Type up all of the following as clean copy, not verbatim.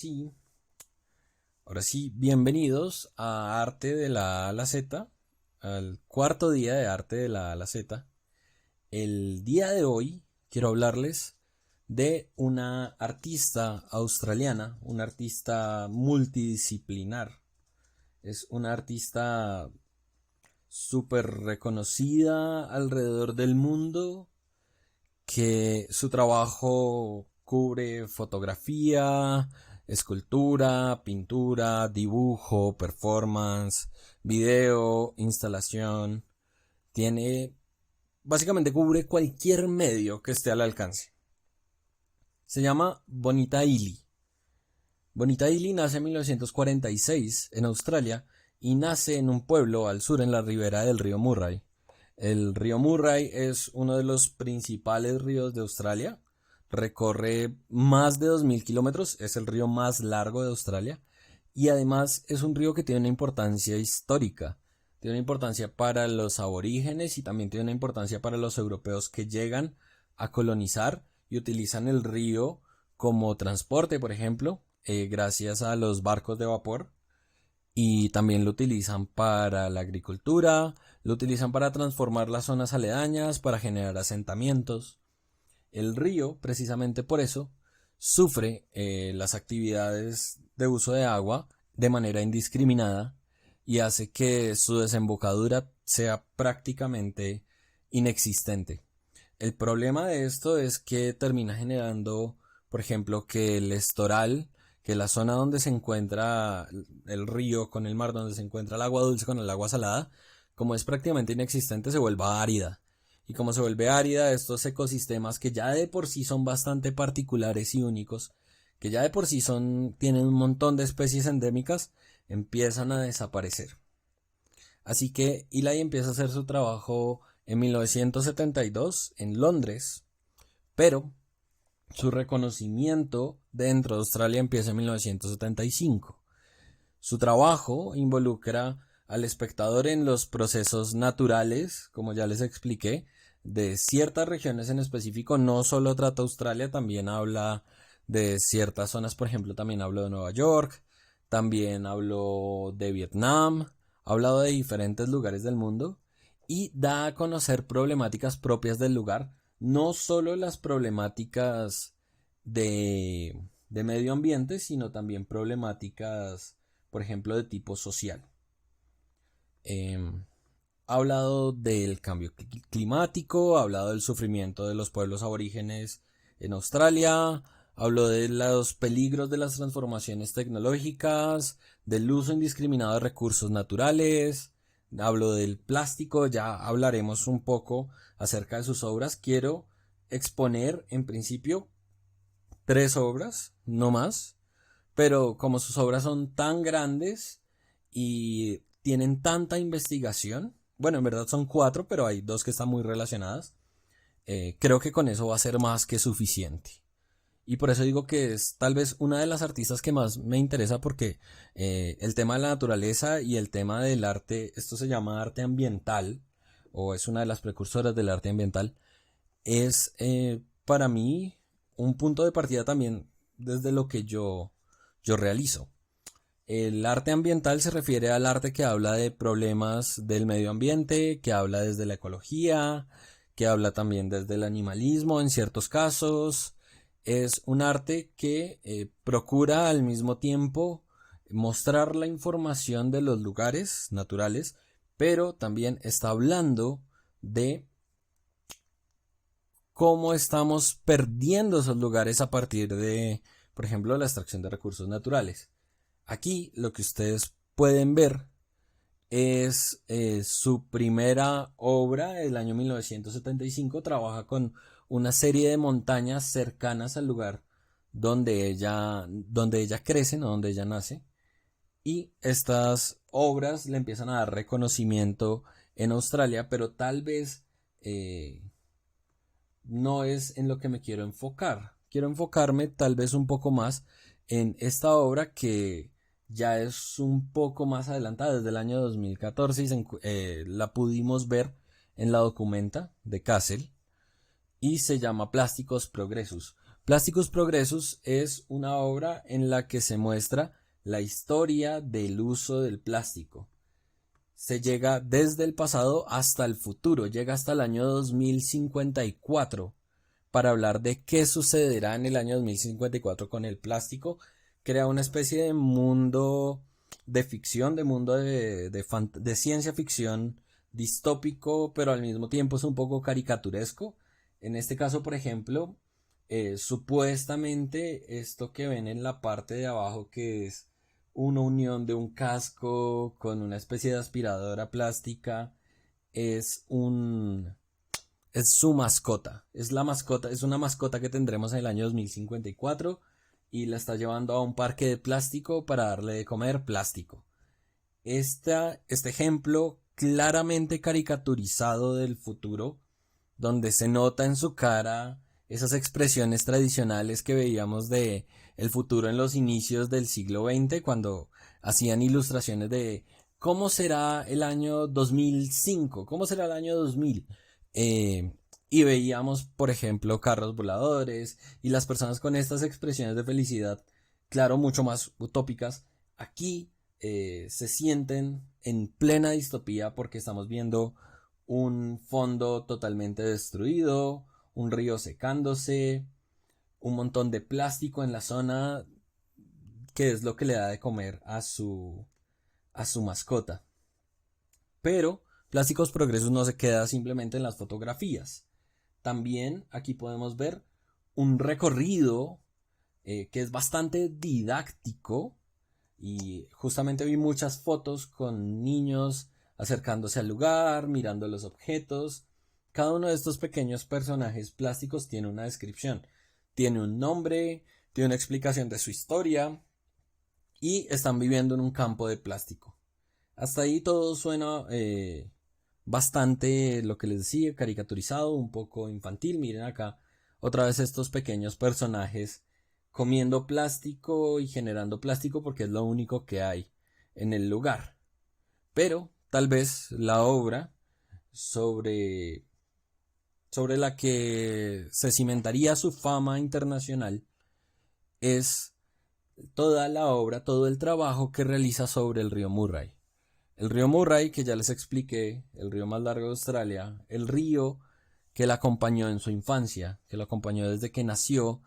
Sí, ahora sí, bienvenidos a Arte de la A a la Z, al cuarto día de Arte de la A a la Z. El día de hoy quiero hablarles de una artista australiana, una artista multidisciplinar. Es una artista súper reconocida alrededor del mundo, que su trabajo cubre fotografía, escultura, pintura, dibujo, performance, video, instalación. Tiene, básicamente cubre cualquier medio que esté al alcance. Se llama Bonita Ili. Bonita Ili nace en 1946 en Australia y nace en un pueblo al sur en la ribera del río Murray. El río Murray es uno de los principales ríos de Australia. Recorre más de 2000 kilómetros, es el río más largo de Australia y además es un río que tiene una importancia histórica. Tiene una importancia para los aborígenes y también tiene una importancia para los europeos que llegan a colonizar y utilizan el río como transporte, por ejemplo, gracias a los barcos de vapor, y también lo utilizan para la agricultura, lo utilizan para transformar las zonas aledañas, para generar asentamientos. El río, precisamente por eso, sufre las actividades de uso de agua de manera indiscriminada y hace que su desembocadura sea prácticamente inexistente. El problema de esto es que termina generando, por ejemplo, que el estoral, que la zona donde se encuentra el río con el mar, donde se encuentra el agua dulce con el agua salada, como es prácticamente inexistente, se vuelva árida. Y como se vuelve árida, estos ecosistemas que ya de por sí son bastante particulares y únicos, que ya de por sí tienen un montón de especies endémicas, empiezan a desaparecer. Así que Eli empieza a hacer su trabajo en 1972 en Londres, pero su reconocimiento dentro de Australia empieza en 1975. Su trabajo involucra al espectador en los procesos naturales, como ya les expliqué, de ciertas regiones en específico. No solo trata Australia, también habla de ciertas zonas. Por ejemplo, también hablo de Nueva York, también hablo de Vietnam, ha hablado de diferentes lugares del mundo y da a conocer problemáticas propias del lugar, no solo las problemáticas de medio ambiente, sino también problemáticas, por ejemplo, de tipo social. Ha hablado del cambio climático, ha hablado del sufrimiento de los pueblos aborígenes en Australia, habló de los peligros de las transformaciones tecnológicas, del uso indiscriminado de recursos naturales, habló del plástico. Ya hablaremos un poco acerca de sus obras. Quiero exponer en principio tres obras, no más, pero como sus obras son tan grandes y tienen tanta investigación, bueno, en verdad son cuatro, pero hay dos que están muy relacionadas, creo que con eso va a ser más que suficiente. Y por eso digo que es tal vez una de las artistas que más me interesa, porque el tema de la naturaleza y el tema del arte, esto se llama arte ambiental, o es una de las precursoras del arte ambiental, es para mí un punto de partida también desde lo que yo realizo. El arte ambiental se refiere al arte que habla de problemas del medio ambiente, que habla desde la ecología, que habla también desde el animalismo en ciertos casos. Es un arte que procura al mismo tiempo mostrar la información de los lugares naturales, pero también está hablando de cómo estamos perdiendo esos lugares a partir de, por ejemplo, la extracción de recursos naturales. Aquí lo que ustedes pueden ver es su primera obra del año 1975. Trabaja con una serie de montañas cercanas al lugar donde ella crece, no donde ella nace. Y estas obras le empiezan a dar reconocimiento en Australia, pero tal vez no es en lo que me quiero enfocar. Quiero enfocarme tal vez un poco más en esta obra que ya es un poco más adelantada, desde el año 2014 y la pudimos ver en la documenta de Kassel y se llama Plásticos Progresus. Plasticus Progressus es una obra en la que se muestra la historia del uso del plástico. Se llega desde el pasado hasta el futuro, llega hasta el año 2054 para hablar de qué sucederá en el año 2054 con el plástico. Crea una especie de mundo de ficción, de mundo de ciencia ficción distópico, pero al mismo tiempo es un poco caricaturesco. En este caso, por ejemplo, supuestamente esto que ven en la parte de abajo, que es una unión de un casco con una especie de aspiradora plástica, es es su mascota. Es la mascota, es una mascota que tendremos en el año 2054 y la está llevando a un parque de plástico para darle de comer plástico. Este ejemplo claramente caricaturizado del futuro, donde se nota en su cara esas expresiones tradicionales que veíamos de el futuro en los inicios del siglo XX, cuando hacían ilustraciones de cómo será el año 2005, cómo será el año 2000. Y veíamos, por ejemplo, carros voladores y las personas con estas expresiones de felicidad, claro, mucho más utópicas. Aquí se sienten en plena distopía porque estamos viendo un fondo totalmente destruido, un río secándose, un montón de plástico en la zona, que es lo que le da de comer a su mascota. Pero Plásticos Progresos no se queda simplemente en las fotografías. También aquí podemos ver un recorrido que es bastante didáctico, y justamente vi muchas fotos con niños acercándose al lugar, mirando los objetos. Cada uno de estos pequeños personajes plásticos tiene una descripción, tiene un nombre, tiene una explicación de su historia y están viviendo en un campo de plástico. Hasta ahí todo suena bastante, lo que les decía, caricaturizado, un poco infantil. Miren acá otra vez estos pequeños personajes comiendo plástico y generando plástico porque es lo único que hay en el lugar. Pero tal vez la obra sobre la que se cimentaría su fama internacional es toda la obra, todo el trabajo que realiza sobre el río Murray. El río Murray, que ya les expliqué, el río más largo de Australia, el río que la acompañó en su infancia, que lo acompañó desde que nació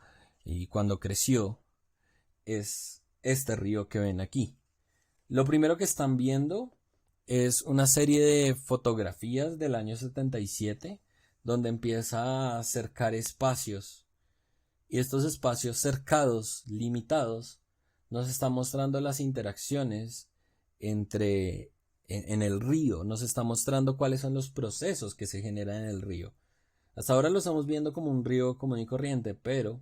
y cuando creció, es este río que ven aquí. Lo primero que están viendo es una serie de fotografías del año 77, donde empieza a cercar espacios. Y estos espacios cercados, limitados, nos están mostrando las interacciones en el río, nos está mostrando cuáles son los procesos que se generan en el río. Hasta ahora lo estamos viendo como un río común y corriente, pero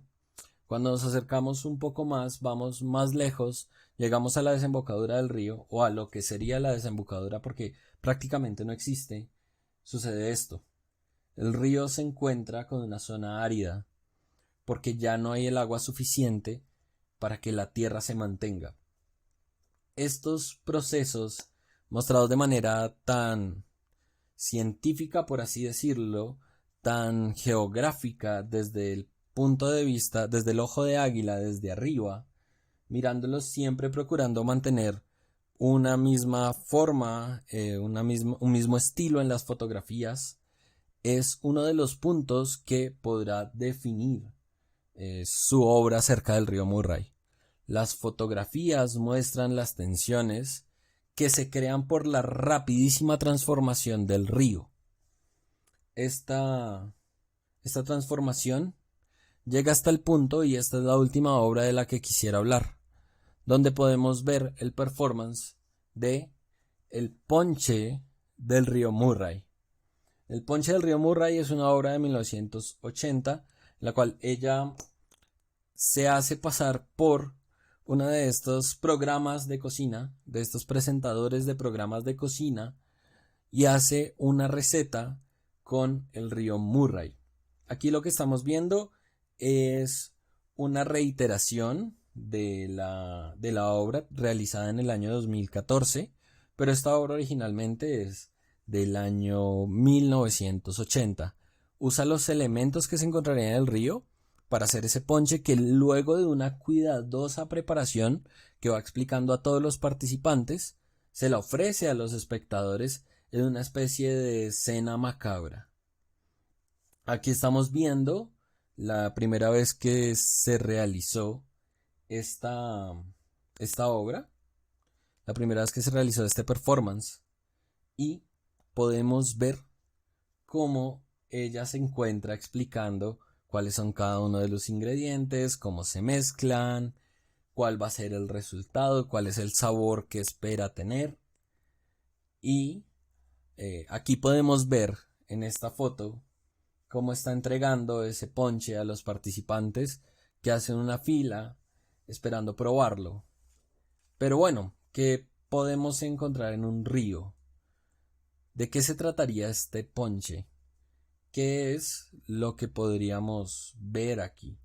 cuando nos acercamos un poco más, vamos más lejos, llegamos a la desembocadura del río, o a lo que sería la desembocadura porque prácticamente no existe, sucede esto. El río se encuentra con una zona árida porque ya no hay el agua suficiente para que la tierra se mantenga. Estos procesos, mostrados de manera tan científica, por así decirlo, tan geográfica, desde el punto de vista, desde el ojo de águila, desde arriba, mirándolos siempre procurando mantener una misma forma, un mismo estilo en las fotografías, es uno de los puntos que podrá definir su obra acerca del río Murray. Las fotografías muestran las tensiones que se crean por la rapidísima transformación del río. Esta transformación llega hasta el punto, y esta es la última obra de la que quisiera hablar, donde podemos ver el performance de El ponche del río Murray. El ponche del río Murray es una obra de 1980, en la cual ella se hace pasar por uno de estos programas de cocina, de estos presentadores de programas de cocina, y hace una receta con el río Murray. Aquí lo que estamos viendo es una reiteración de la obra realizada en el año 2014, pero esta obra originalmente es del año 1980. Usa los elementos que se encontrarían en el río, para hacer ese ponche que luego de una cuidadosa preparación que va explicando a todos los participantes, se la ofrece a los espectadores en una especie de cena macabra. Aquí estamos viendo la primera vez que se realizó esta obra, la primera vez que se realizó este performance, y podemos ver cómo ella se encuentra explicando cuáles son cada uno de los ingredientes, cómo se mezclan, cuál va a ser el resultado, cuál es el sabor que espera tener. Y aquí podemos ver en esta foto cómo está entregando ese ponche a los participantes que hacen una fila esperando probarlo. Pero bueno, ¿qué podemos encontrar en un río? ¿De qué se trataría este ponche? ¿Qué es lo que podríamos ver aquí?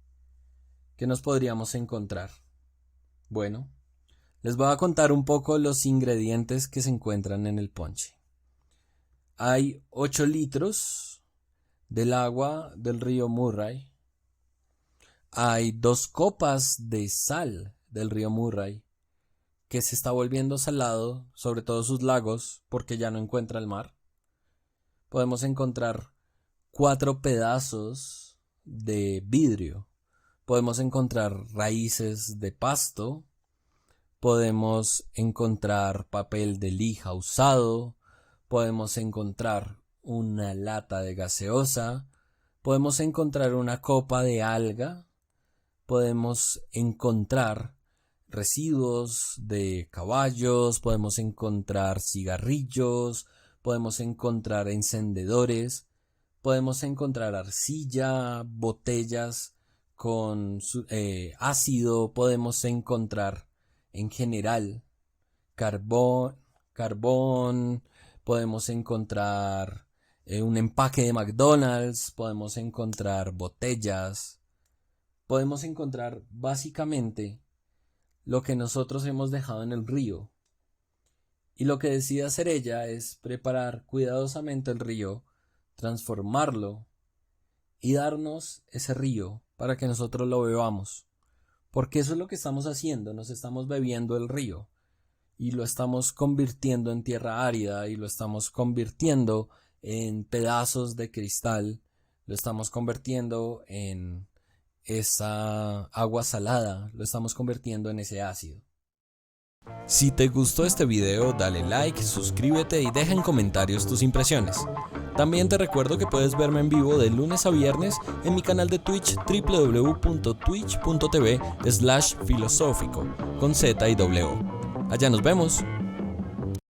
¿Qué nos podríamos encontrar? Bueno, les voy a contar un poco los ingredientes que se encuentran en el ponche. Hay 8 litros del agua del río Murray. Hay 2 copas de sal del río Murray, que se está volviendo salado, sobre todo sus lagos, porque ya no encuentra el mar. Podemos encontrar 4 pedazos de vidrio. Podemos encontrar raíces de pasto. Podemos encontrar papel de lija usado. Podemos encontrar una lata de gaseosa. Podemos encontrar una copa de alga. Podemos encontrar residuos de caballos. Podemos encontrar cigarrillos. Podemos encontrar encendedores. Podemos encontrar arcilla, botellas con ácido. Podemos encontrar en general carbón. Podemos encontrar un empaque de McDonald's. Podemos encontrar botellas. Podemos encontrar básicamente lo que nosotros hemos dejado en el río. Y lo que decide hacer ella es preparar cuidadosamente el río, transformarlo y darnos ese río para que nosotros lo bebamos. Porque eso es lo que estamos haciendo, nos estamos bebiendo el río y lo estamos convirtiendo en tierra árida y lo estamos convirtiendo en pedazos de cristal, lo estamos convirtiendo en esa agua salada, lo estamos convirtiendo en ese ácido. Si te gustó este video, dale like, suscríbete y deja en comentarios tus impresiones. También te recuerdo que puedes verme en vivo de lunes a viernes en mi canal de Twitch www.twitch.tv/filosófico con Z y W. Allá nos vemos.